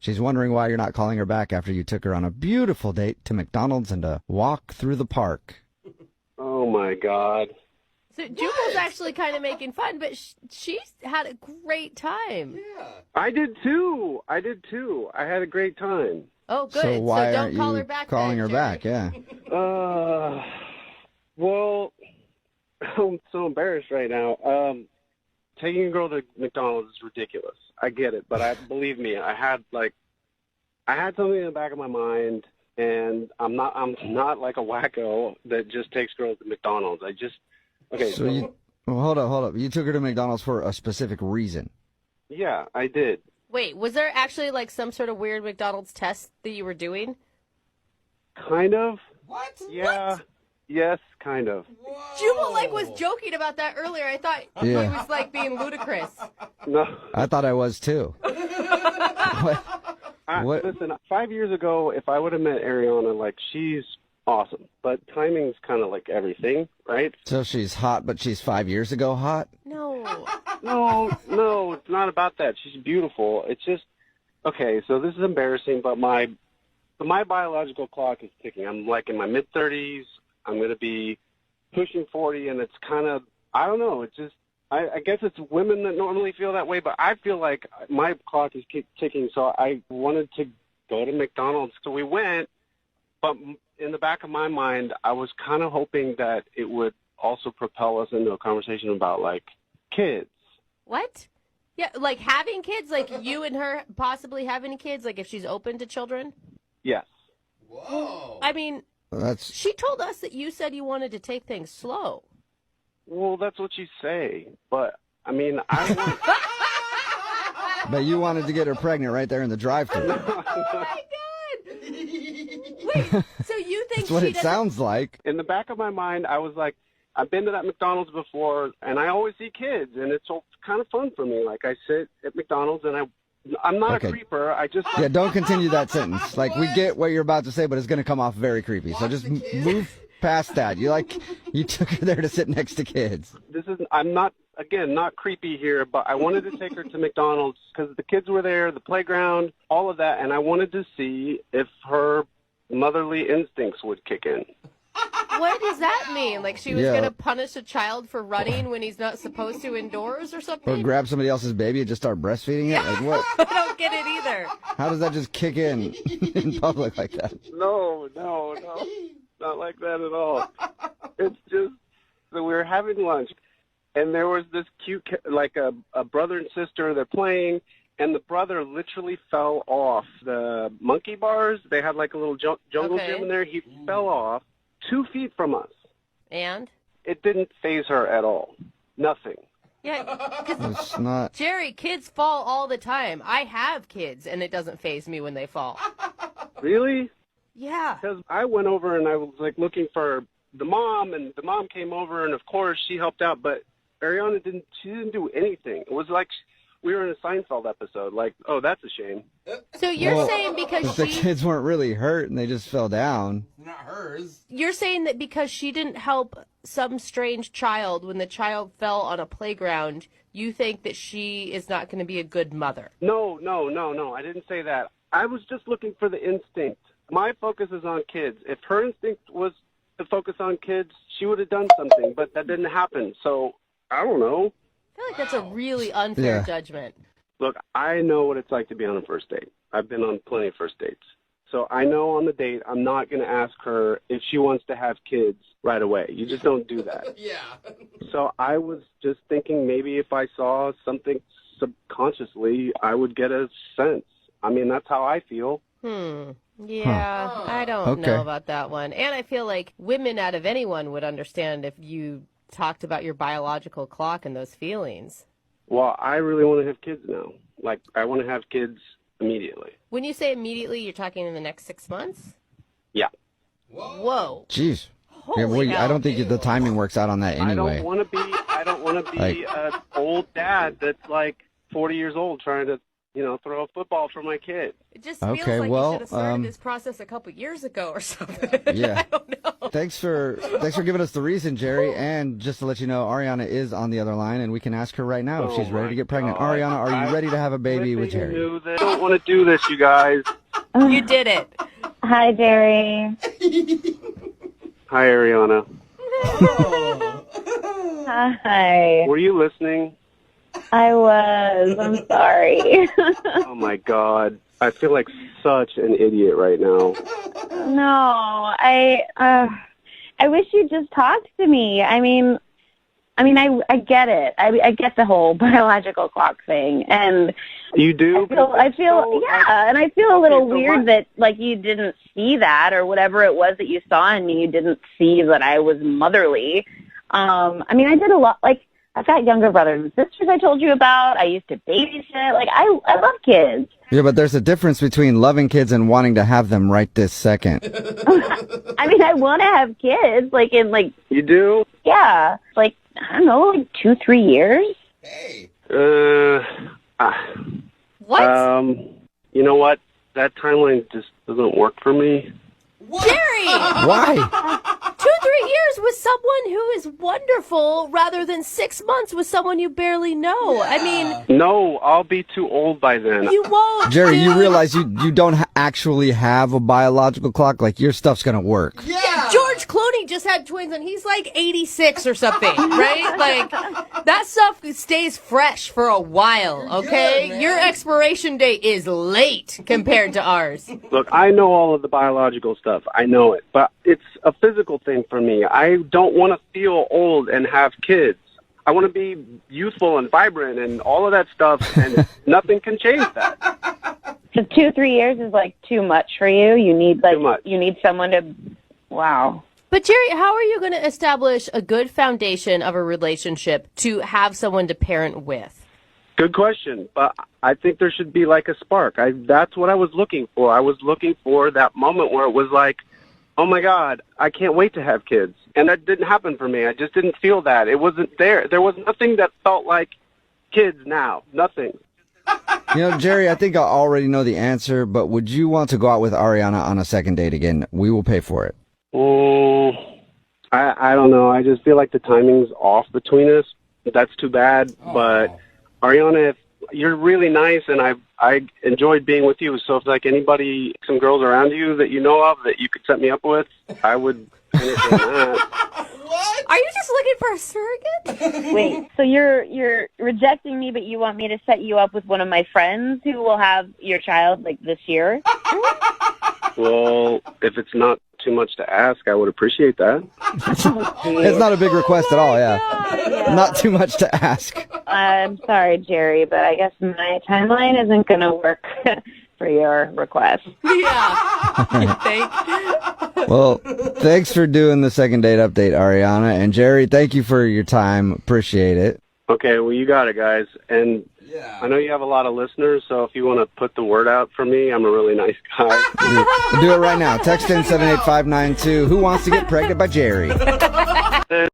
She's wondering why you're not calling her back after you took her on a beautiful date to McDonald's and a walk through the park. Oh, my God. So Jubal's actually kind of making fun, but she's had a great time. Yeah. I did, too. I had a great time. Oh, good. So why don't aren't call you her back calling then, her Jerry. back? Yeah. Well, I'm so embarrassed right now. Taking a girl to McDonald's is ridiculous. I get it, but believe me, I had something in the back of my mind, and I'm not like a wacko that just takes girls to McDonald's. So hold up. You took her to McDonald's for a specific reason. Yeah, I did. Wait, was there actually like some sort of weird McDonald's test that you were doing? Kind of. What? Yeah. What? Yes, kind of. Jubal was joking about that earlier. I thought he was like being ludicrous. No. I thought I was too. What? Listen, 5 years ago, if I would have met Ariana, like, she's awesome. But timing's kind of like everything, right? So she's hot, but she's 5 years ago hot? No. No, it's not about that. She's beautiful. It's just, okay, so this is embarrassing, but my biological clock is ticking. I'm like in my mid-30s. I'm going to be pushing 40, and it's kind of, I don't know, it's just, I guess it's women that normally feel that way, but I feel like my clock is ticking, so I wanted to go to McDonald's. So we went, but in the back of my mind, I was kind of hoping that it would also propel us into a conversation about, like, kids. What? Yeah, like having kids? Like you and her possibly having kids? Like if she's open to children? Yes. Whoa. I mean, she told us that you said you wanted to take things slow. Well, that's what you say, but, I mean, I want... But you wanted to get her pregnant right there in the drive-thru. Oh, my God. Wait, so you think That's what it sounds like. In the back of my mind, I was like, I've been to that McDonald's before, and I always see kids, and it's all kind of fun for me. Like, I sit at McDonald's, and I'm not a creeper. I just... Yeah, don't continue that sentence. Like, we get what you're about to say, but it's going to come off very creepy. So just move past that. You took her there to sit next to kids. I'm not creepy here, but I wanted to take her to McDonald's because the kids were there, the playground, all of that, and I wanted to see if her motherly instincts would kick in. What does that mean? Like she was going to punish a child for running when he's not supposed to indoors or something? Or grab somebody else's baby and just start breastfeeding it? Like what? I don't get it either. How does that just kick in public like that? No. Not like that at all. It's just that we were having lunch, and there was this cute, like a brother and sister, they're playing, and the brother literally fell off the monkey bars. They had like a little jungle gym in there. He fell off 2 feet from us. And? It didn't faze her at all. Nothing. Yeah, It's not. Jerry, kids fall all the time. I have kids, and it doesn't faze me when they fall. Really? Yeah. Because I went over and I was like looking for the mom, and the mom came over, and of course she helped out, but Ariana didn't do anything. It was like we were in a Seinfeld episode. Like, oh, that's a shame. So you're saying because the kids weren't really hurt and they just fell down. Not hers. You're saying that because she didn't help some strange child when the child fell on a playground, you think that she is not going to be a good mother? No. I didn't say that. I was just looking for the instinct. My focus is on kids. If her instinct was to focus on kids, she would have done something, but that didn't happen. So, I don't know. I feel like that's a really unfair judgment. Look, I know what it's like to be on a first date. I've been on plenty of first dates. So I know on the date, I'm not going to ask her if she wants to have kids right away. You just don't do that. Yeah. So I was just thinking maybe if I saw something subconsciously, I would get a sense. I mean, that's how I feel. Yeah, I don't know about that one. And I feel like women out of anyone would understand if you talked about your biological clock and those feelings. Well, I really want to have kids now. Like, I want to have kids immediately. When you say immediately, you're talking in the next 6 months? Yeah. Whoa. Jeez. Holy hell. I don't think the timing works out on that anyway. I don't want to be an old dad that's like 40 years old trying to throw a football for my kid. It just feels Okay, like well, you should have started this process a couple years ago or something. Yeah. I don't know. Thanks for giving us the reason, Jerry. And just to let you know, Ariana is on the other line, and we can ask her right now if she's ready to get pregnant. God. Ariana, are you ready to have a baby with Jerry? I don't want to do this, you guys. You did it. Hi, Jerry. Hi, Ariana. Hi. Were you listening? I was. I'm sorry. Oh, my God. I feel like such an idiot right now. No, I wish you'd just talk to me. I get it. I get the whole biological clock thing, and You do? I feel, and I feel a little so weird that you didn't see that or whatever it was that you saw in me. You didn't see that I was motherly. I did a lot. I've got younger brothers and sisters I told you about. I used to babysit. I love kids. Yeah, but there's a difference between loving kids and wanting to have them right this second. I want to have kids. You do? Yeah. I don't know, 2-3 years. Hey. What? You know what? That timeline just doesn't work for me. What? Jerry! Why? 2-3 years with someone who is wonderful rather than 6 months with someone you barely know. No, I'll be too old by then. You won't. Jerry, dude. you realize you don't actually have a biological clock? Your stuff's going to work. Yeah. George Clooney just had twins and he's 86 or something, right? That stuff stays fresh for a while, okay? Good, man. Your expiration date is late compared to ours. Look, I know all of the biological stuff. I know it. But it's a physical thing for me. I don't want to feel old and have kids. I want to be youthful and vibrant and all of that stuff, and nothing can change that. So 2-3 years is too much for you. You need Too much. you need someone to. Wow. But Jerry, how are you going to establish a good foundation of a relationship to have someone to parent with? Good question. But I think there should be a spark. That's what I was looking for. I was looking for that moment where it was oh my God, I can't wait to have kids. And that didn't happen for me. I just didn't feel that. It wasn't there. There was nothing that felt like kids now. Nothing. Jerry, I think I already know the answer, but would you want to go out with Ariana on a second date again? We will pay for it. I don't know. I just feel like the timing's off between us. That's too bad. Oh. But Ariana, you're really nice, and I enjoyed being with you. So if anybody, some girls around you that you know of that you could set me up with, I would entertain that. What? Are you just looking for a surrogate? Wait. So you're rejecting me, but you want me to set you up with one of my friends who will have your child this year? Well, if it's not too much to ask, I would appreciate that. It's not a big request at all, yeah. Yeah. Not too much to ask. I'm sorry, Jerry, but I guess my timeline isn't going to work for your request. Yeah. You think? Well, thanks for doing the second date update, Ariana. And Jerry, thank you for your time. Appreciate it. Okay, well, you got it, guys. And Yeah. I know you have a lot of listeners, so if you want to put the word out for me, I'm a really nice guy. Do it right now. Text in 78592. Who wants to get pregnant by Jerry?